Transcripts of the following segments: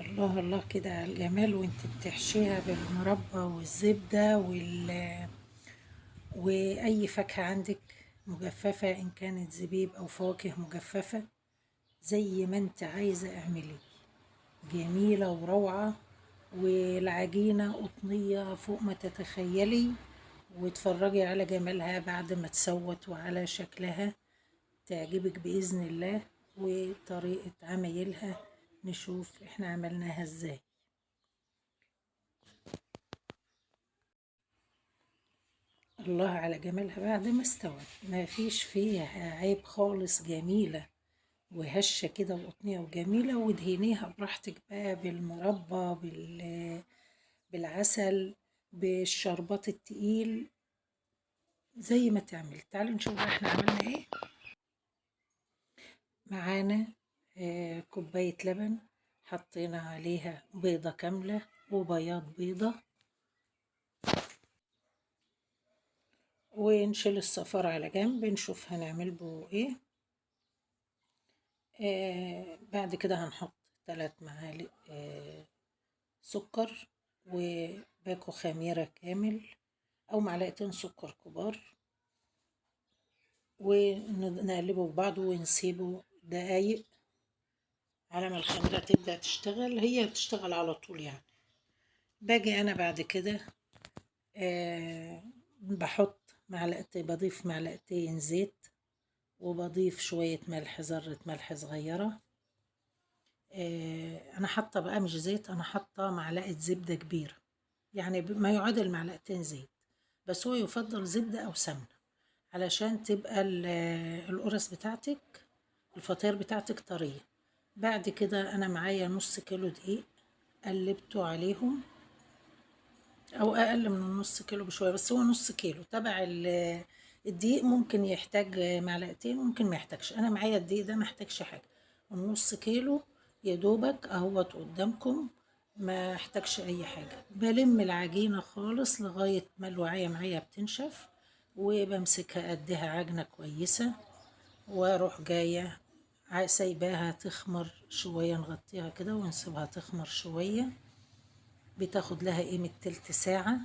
الله الله كده على الجمال وانت بتحشيها بالمربى والزبدة وأي فاكهة عندك مجففة، إن كانت زبيب أو فواكه مجففة زي ما انت عايزة اعملي. جميلة وروعة، والعجينة قطنية فوق ما تتخيلي. واتفرجي على جمالها بعد ما تسوت وعلى شكلها، تعجبك بإذن الله. وطريقة عمايلها نشوف احنا عملناها ازاي. الله على جمالها بعد ما استوت، ما فيش فيها عيب خالص. جميلة وهشة كده وقطنية وجميلة. ودهنيها براحتك بقى بالمربى بالعسل، بالشربات التقيل، زي ما تعمل. تعالوا نشوف بقى احنا عملنا ايه. معانا كوباية لبن، حطينا عليها بيضة كاملة وبياض بيضة، ونشيل الصفار على جنب نشوف هنعمل به ايه. بعد كده هنحط 3 معالق سكر، وباكو خميرة كامل او معلقتين سكر كبار، ونقلبه في بعضه ونسيبه دقايق على ما الخميرة تبدأ تشتغل. هي بتشتغل على طول يعني. باجي انا بعد كده بضيف معلقتين زيت، وبضيف شوية ملح، ذرة ملح صغيرة. انا حاطة بقى مش زيت، انا حاطة معلقة زبدة كبيرة، يعني ما يعادل معلقتين زيت، بس هو يفضل زبدة او سمنة علشان تبقى القرص بتاعتك، الفطير بتاعتك طرية. بعد كده انا معايا نص كيلو دقيق، قلبته عليهم، او اقل من النص كيلو بشويه، بس هو نص كيلو. تبع الدقيق ممكن يحتاج معلقتين، ممكن ما يحتاجش. انا معايا الدقيق ده ما يحتاجش حاجه، النص كيلو يا دوبك اهوت قدامكم، ما احتاجش اي حاجه. بلم العجينه خالص لغايه ما الوعيه معايا بتنشف، وبمسكها اديها عجنه كويسه، واروح جايه سايباها تخمر شويه، نغطيها كده ونسيبها تخمر شويه. بتاخد لها قيمة تلت ساعة،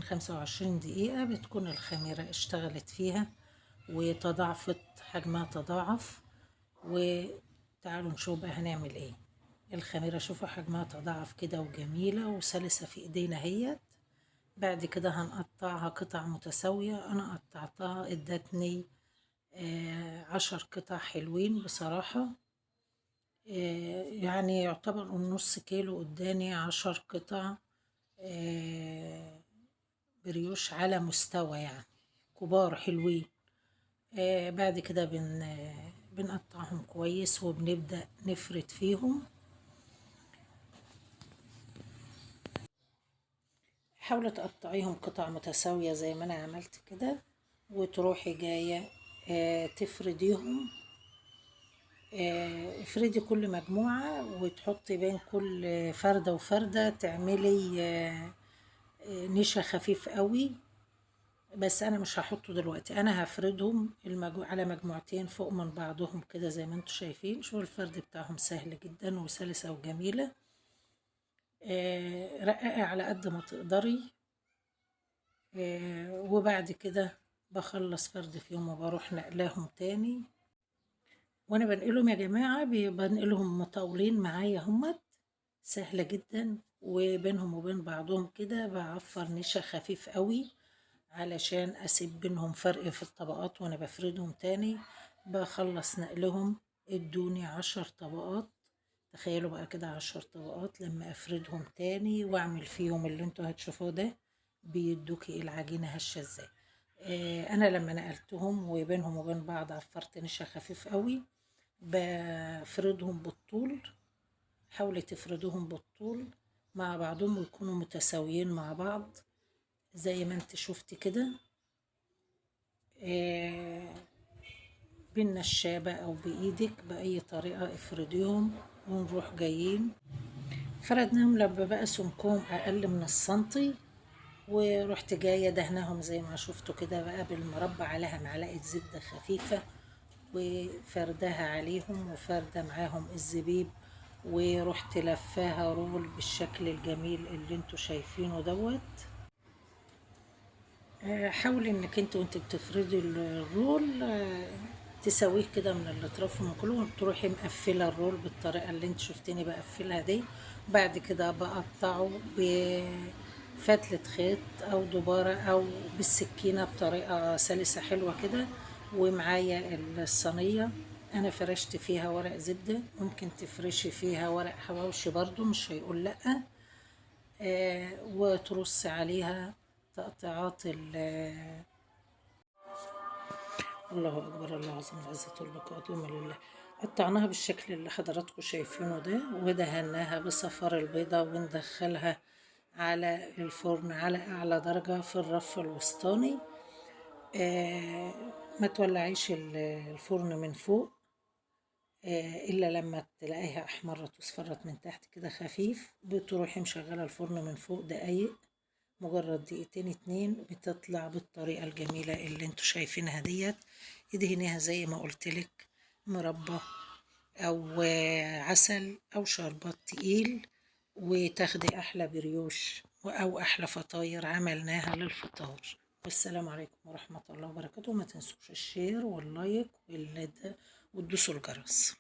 25 دقيقة، بتكون الخميرة اشتغلت فيها وتضاعفت، حجمها تضاعف. وتعالوا نشوف بقى هنعمل ايه. الخميرة شوفوا حجمها تضاعف كده وجميلة وسلسة في ايدينا هي. بعد كده هنقطعها قطع متساوية. انا قطعتها ادتني 10 قطع حلوين بصراحة. يعني يعتبر النص كيلو قدامي 10 قطع بريوش على مستوى، يعني كبار حلوين. بعد كده بنقطعهم كويس وبنبدأ نفرد فيهم. حاولي تقطعيهم قطع متساوية زي ما أنا عملت كده، وتروحي جاية تفرديهم. افردي كل مجموعة وتحطي بين كل فردة وفردة، تعملي نشا خفيف قوي. بس انا مش هحطه دلوقتي، انا هفردهم على مجموعتين فوق من بعضهم كده زي ما انتم شايفين. شوفوا الفرد بتاعهم سهل جدا وسلسة وجميلة. رققي على قد ما تقدري. وبعد كده بخلص فرد فيهم وبروح نقلاهم تاني. وانا بنقلهم يا جماعة بنقلهم مطولين معايا همت، سهلة جدا. وبينهم وبين بعضهم كده بعفر نشا خفيف قوي علشان اسيب بينهم فرق في الطبقات. وانا بفردهم تاني بخلص نقلهم، ادوني 10 طبقات. تخيلوا بقى كده 10 طبقات لما افردهم تاني واعمل فيهم اللي انتوا هتشوفوه ده، بيدوكي العجينة هشة ازاي. انا لما نقلتهم وبينهم وبين بعض عفرت نشا خفيف قوي، بفردهم بالطول. حاولي تفردوهم بالطول مع بعضهم ويكونوا متساويين مع بعض زي ما انت شفتي كده. بالنشابة او بايدك باي طريقة افرديهم، ونروح جايين فردناهم لما بقى سمكهم اقل من السنتي، ورحت جاية دهناهم زي ما شفتوا كده بقى بالمربى، عليها معلقة زبدة خفيفة، وفردها عليهم وفردة معاهم الزبيب ورحت لفاها رول بالشكل الجميل اللي انتوا شايفينه دوت. حاولي انك انت وانت بتفردي الرول تسويه كده من الاطراف ومن كله، تروحي مقفله الرول بالطريقه اللي انت شفتيني بقفلها دي. بعد كده بقطعه بفتلة خيط او دبارة او بالسكينة بطريقة سلسة حلوة كده. ومعايا الصينية انا فرشت فيها ورق زبدة، ممكن تفرشي فيها ورق حواوشي برضو مش هيقول لأ. وترص عليها تقطيعات الله أكبر، الله عظيم، العزة والبقاء دوما لله. قطعناها بالشكل اللي حضراتكم شايفينه ده، ودهناها بصفار البيضة، وندخلها على الفرن على أعلى درجة في الرف الوسطاني. ما تولعيش الفرن من فوق إلا لما تلاقيها أحمرت واصفرت من تحت كده خفيف، بتروحي مشغلة الفرن من فوق دقايق، مجرد دقيقتين اتنين بتطلع بالطريقة الجميلة اللي انتوا شايفينها ديت. ادهنيها زي ما قلتلك مربى او عسل او شربات تقيل، وتاخدي احلى بريوش او احلى فطاير عملناها للفطار. والسلام عليكم ورحمة الله وبركاته. ما تنسوش الشير واللايك وتدوسوا الجرس.